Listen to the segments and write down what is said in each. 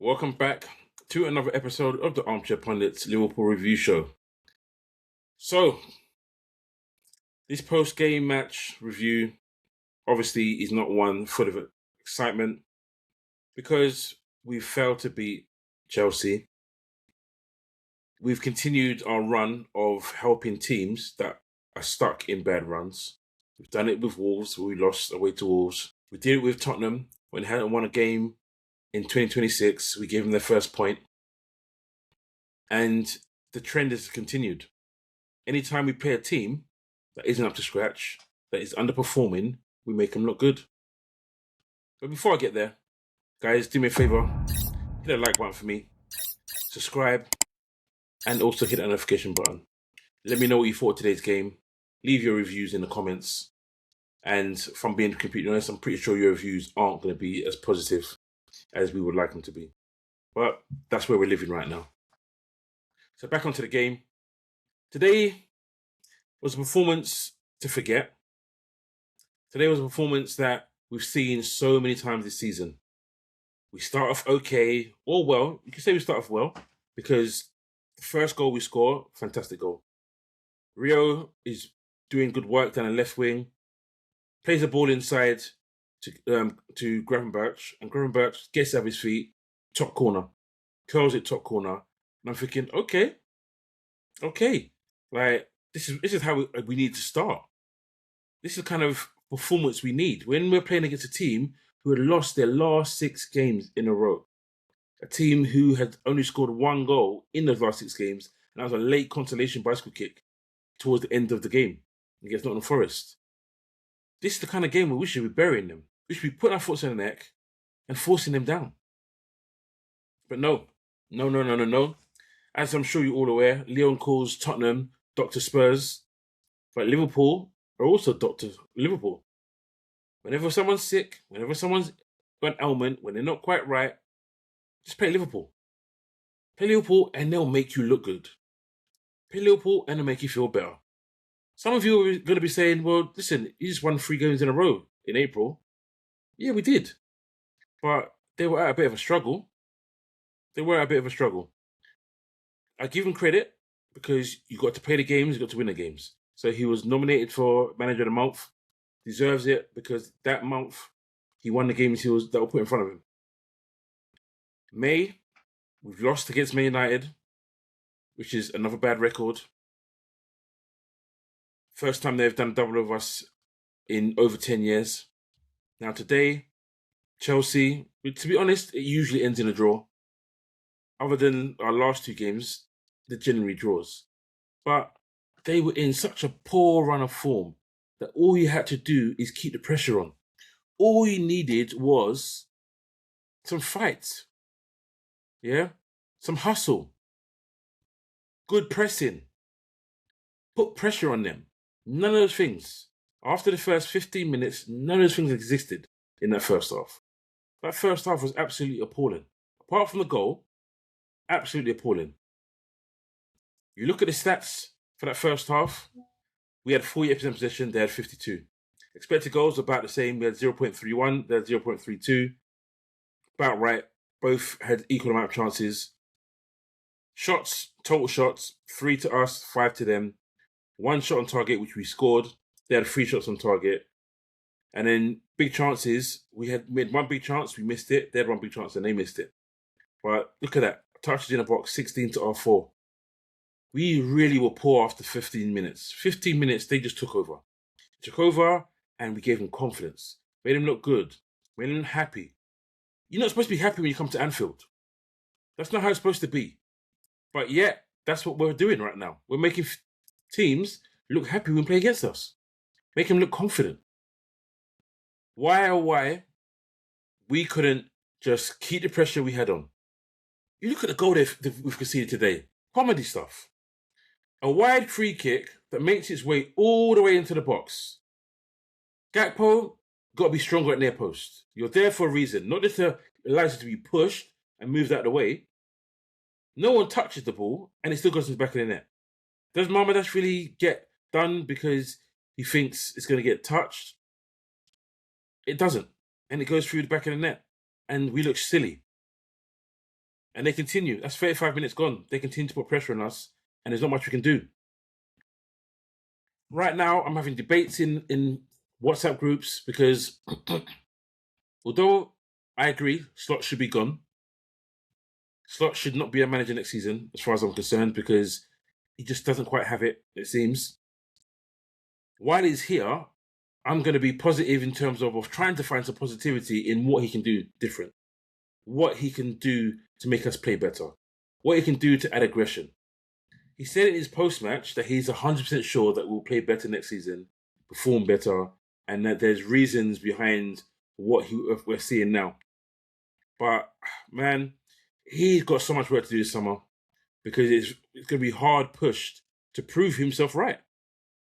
Welcome back to another episode of the Armchair Pundits Liverpool Review Show. So, this post-game match review obviously is not one full of excitement because we failed to beat Chelsea. We've continued our run of helping teams that are stuck in bad runs. We've done it with Wolves, where we lost away to Wolves. We did it with Tottenham when they hadn't won a game in 2026. We gave them their first point. And the trend has continued. Anytime we play a team that isn't up to scratch, that is underperforming, we make them look good. But before I get there, guys, do me a favor, hit a like button for me, subscribe, and also hit that notification button. Let me know what you thought of today's game. Leave your reviews in the comments. And if I'm being completely honest, I'm pretty sure your reviews aren't going to be as positive as we would like them to be. But that's where we're living right now. So back onto the game. Today was a performance to forget. Today was a performance that we've seen so many times this season. We start off okay, or well. You can say we start off well, because the first goal we score, fantastic goal. Rio is doing good work down the left wing, plays the ball inside to Gravenberch, and Gravenberch gets out of his feet, top corner, curls it top corner, and I'm thinking, okay, like this is how we need to start. This is the kind of performance we need when we're playing against a team who had lost their last 6 games in a row. A team who had only scored 1 goal in those last 6 games, and that was a late consolation bicycle kick towards the end of the game against Nottingham Forest. This is the kind of game where we should be burying them. We should be putting our foot in the neck and forcing them down. But no. As I'm sure you're all aware, Leon calls Tottenham Dr. Spurs, but Liverpool are also Dr. Liverpool. Whenever someone's sick, whenever someone's got an ailment, when they're not quite right, just play Liverpool. Play Liverpool and they'll make you look good. Play Liverpool and they'll make you feel better. Some of you are going to be saying, well, listen, you just won 3 games in a row in April. Yeah, we did. But they were at a bit of a struggle. I give him credit because you got to play the games, you got to win the games. So he was nominated for Manager of the Month. Deserves it because that month he won the games that were put in front of him. May, we've lost against Man United, which is another bad record. First time they've done double of us in over 10 years. Now today, Chelsea, to be honest, it usually ends in a draw. Other than our last 2 games, they're generally draws. But they were in such a poor run of form that all you had to do is keep the pressure on. All you needed was some fight. Yeah? Some hustle. Good pressing. Put pressure on them. None of those things. After the first 15 minutes, none of those things existed in that first half. That first half was absolutely appalling. Apart from the goal, absolutely appalling. You look at the stats for that first half, we had 48% possession, they had 52. Expected goals about the same, we had 0.31, they had 0.32. About right, both had equal amount of chances. Shots, total shots, 3 to us, 5 to them. 1 shot on target, which we scored. They had 3 shots on target. And then big chances, we had 1 big chance, we missed it. They had 1 big chance and they missed it. But look at that. Touches in the box, 16 to our 4. We really were poor after 15 minutes. 15 minutes, they just took over. And we gave them confidence. Made them look good. Made them happy. You're not supposed to be happy when you come to Anfield. That's not how it's supposed to be. But yet, that's what we're doing right now. We're making teams look happy when they play against us. Make them look confident. Why we couldn't just keep the pressure we had on? You look at the goal we've conceded today. Comedy stuff. A wide free kick that makes its way all the way into the box. Gakpo got to be stronger at near post. You're there for a reason, not just to allow it to be pushed and moved out of the way. No one touches the ball and it still goes to the back of the net. Does Mamardashvili get done because he thinks it's going to get touched? It doesn't. And it goes through the back of the net. And we look silly. And they continue. That's 35 minutes gone. They continue to put pressure on us, and there's not much we can do. Right now, I'm having debates in WhatsApp groups because although I agree Slot should be gone, Slot should not be a manager next season, as far as I'm concerned, because he just doesn't quite have it, it seems. While he's here, I'm going to be positive in terms of trying to find some positivity in what he can do different, what he can do to make us play better, what he can do to add aggression. He said in his post-match that he's 100% sure that we'll play better next season, perform better, and that there's reasons behind what we're seeing now. But, man, he's got so much work to do this summer because it's going to be hard pushed to prove himself right,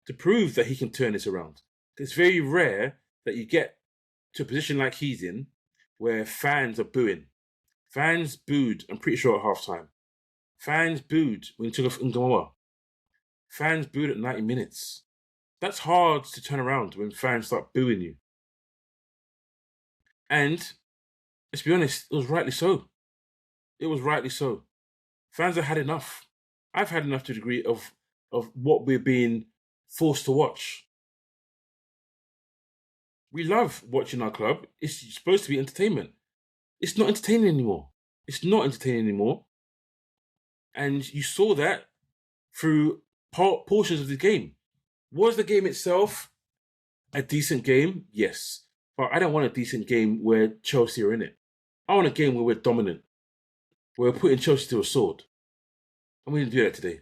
to prove that he can turn this around. It's very rare that you get to a position like he's in where fans are booing. Fans booed, I'm pretty sure, at halftime. Fans booed when he took off Ngoma. Fans booed at 90 minutes. That's hard to turn around when fans start booing you. And, let's be honest, it was rightly so. It was rightly so. Fans have had enough. I've had enough to a degree of what we're being forced to watch. We love watching our club. It's supposed to be entertainment. It's not entertaining anymore. It's not entertaining anymore. And you saw that through portions of the game. Was the game itself a decent game? Yes. But I don't want a decent game where Chelsea are in it. I want a game where we're dominant. Where we're putting Chelsea to a sword. And we didn't do that today.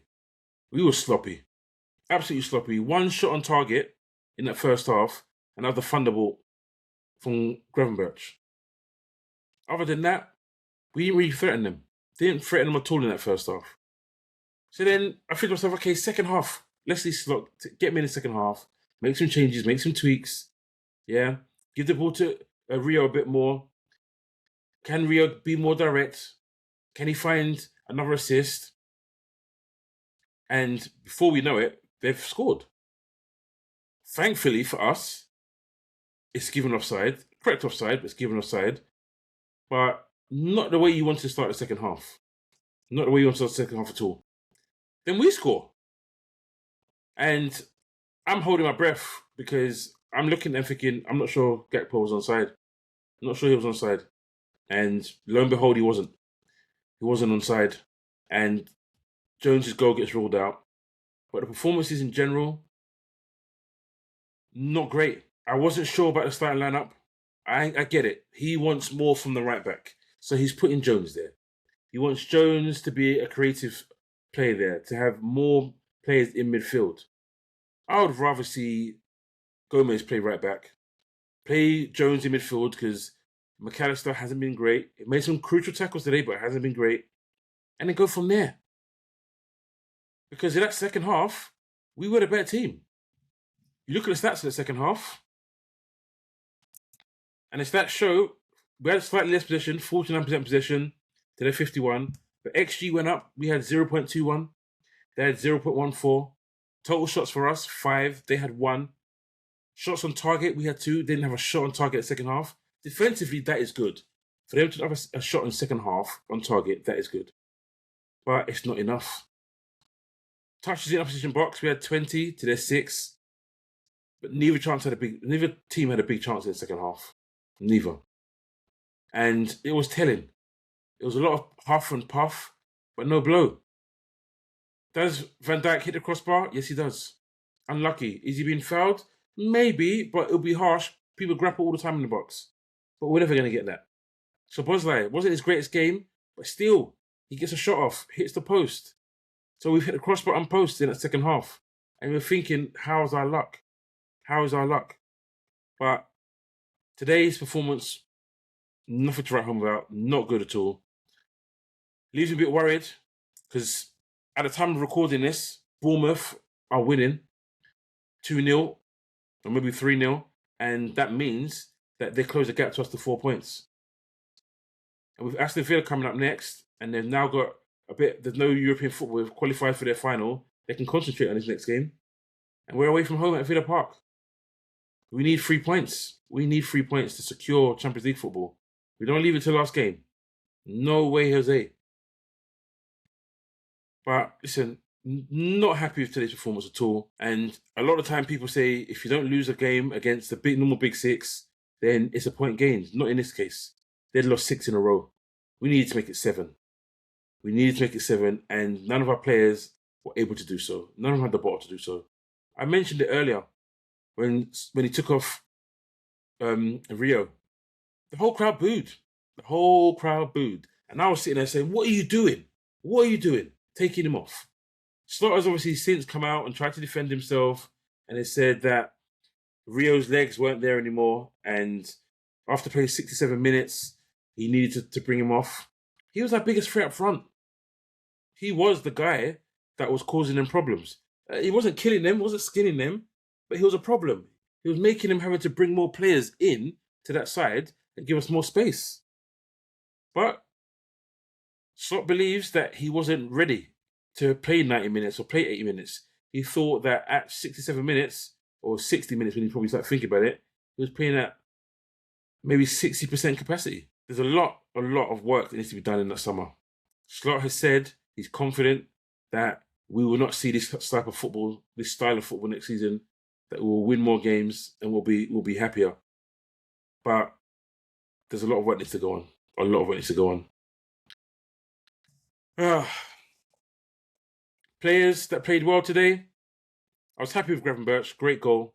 We were sloppy. Absolutely sloppy. One shot on target in that first half. Another thunderbolt from Gravenberch. Other than that, we didn't really threaten them. Didn't threaten them at all in that first half. So then I think to myself, okay, second half. Leslie Slot, get me in the second half. Make some changes, make some tweaks. Yeah. Give the ball to Rio a bit more. Can Rio be more direct? Can he find another assist? And before we know it, they've scored. Thankfully for us, it's given offside. Correct offside, but it's given offside. But not the way you want to start the second half. Not the way you want to start the second half at all. Then we score. And I'm holding my breath because I'm looking and thinking, I'm not sure Gakpo was onside. I'm not sure he was onside. And lo and behold, he wasn't. He wasn't onside. And Jones's goal gets ruled out. But the performances in general, not great. I wasn't sure about the starting lineup. I get it. He wants more from the right back. So he's putting Jones there. He wants Jones to be a creative player there, to have more players in midfield. I would rather see Gomez play right back. Play Jones in midfield because McAllister hasn't been great. It made some crucial tackles today, but it hasn't been great. And then go from there. Because in that second half, we were the better team. You look at the stats of the second half, and the stats show we had slightly less possession, 49% possession to their 51. But XG went up. We had 0.21. They had 0.14. Total shots for us, 5. They had 1. Shots on target, we had 2. They didn't have a shot on target in the second half. Defensively, that is good. For them to have a shot in the second half on target, that is good. But it's not enough. Touches in opposition box, we had 20 to their 6. But neither team had a big chance in the second half. Neither. And it was telling. It was a lot of huff and puff, but no blow. Does Van Dijk hit the crossbar? Yes, he does. Unlucky. Is he being fouled? Maybe, but it'll be harsh. People grapple all the time in the box. But we're never going to get that. Szoboszlai wasn't his greatest game, but still, he gets a shot off, hits the post. So we've hit the crossbar and post in that second half. And we're thinking, how's our luck? How is our luck? But today's performance, nothing to write home about. Not good at all. Leaves me a bit worried because at the time of recording this, Bournemouth are winning 2-0 or maybe 3-0. And that means that they close the gap to us to 4 points. And with Aston Villa coming up next, and they've now got there's no European football, they've qualified for their final, they can concentrate on this next game. And we're away from home at Villa Park. We need 3 points. We need 3 points to secure Champions League football. We don't leave it till last game. No way, Jose. But listen, not happy with today's performance at all. And a lot of the time people say if you don't lose a game against the normal big six, then it's a point gained. Not in this case. They'd lost 6 in a row. We needed to make it 7. We needed to make it 7, and none of our players were able to do so. None of them had the ball to do so. I mentioned it earlier when he took off Rio. The whole crowd booed. The whole crowd booed. And I was sitting there saying, what are you doing? What are you doing? Taking him off. Slaughter's obviously since come out and tried to defend himself, and has said that Rio's legs weren't there anymore, and after playing 67 minutes, he needed to bring him off. He was our biggest threat up front. He was the guy that was causing them problems. He wasn't killing them, wasn't skinning them, but he was a problem. He was making them having to bring more players in to that side and give us more space. But Slot believes that he wasn't ready to play 90 minutes or play 80 minutes. He thought that at 67 minutes or 60 minutes, when he probably started thinking about it, he was playing at maybe 60% capacity. There's a lot of work that needs to be done in that summer. Slot has said he's confident that we will not see this type of football, this style of football next season, that we will win more games and we'll be happier. But there's a lot of work needs to go on. A lot of work needs to go on. Players that played well today. I was happy with Gravenberch, great goal.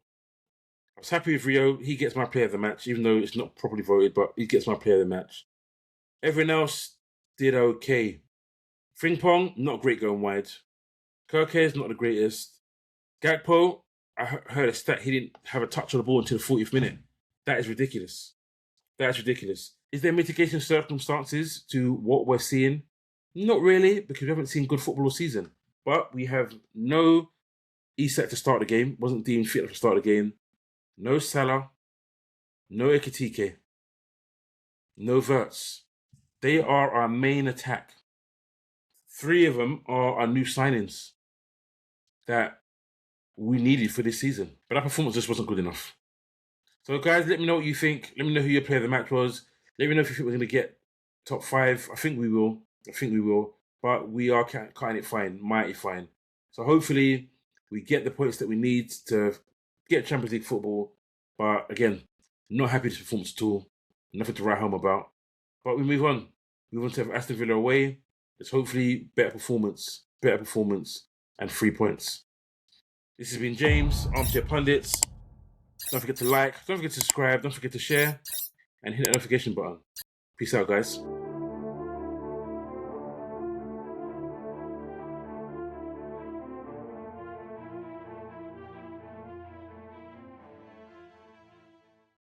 I was happy with Rio. He gets my player of the match, even though it's not properly voted, but he gets my player of the match. Everyone else did okay. Frimpong, not great going wide. Kirke's not the greatest. Gakpo, I heard a stat, he didn't have a touch on the ball until the 40th minute. That is ridiculous. That's ridiculous. Is there mitigation circumstances to what we're seeing? Not really, because we haven't seen good football all season. But we have no Isak to start the game. Wasn't deemed fit to start the game. No Salah. No Ekitike. No Wirtz. They are our main attack. 3 of them are our new signings that we needed for this season. But our performance just wasn't good enough. So guys, let me know what you think. Let me know who your player of the match was. Let me know if you think we're going to get top 5. I think we will. But we are cutting it fine, mighty fine. So hopefully we get the points that we need to get Champions League football. But again, not happy with this performance at all. Nothing to write home about. But we move on. We want to have Aston Villa away. There's hopefully better performance, and 3 points. This has been James, Armchair Pundits. Don't forget to like, don't forget to subscribe, don't forget to share, and hit the notification button. Peace out, guys.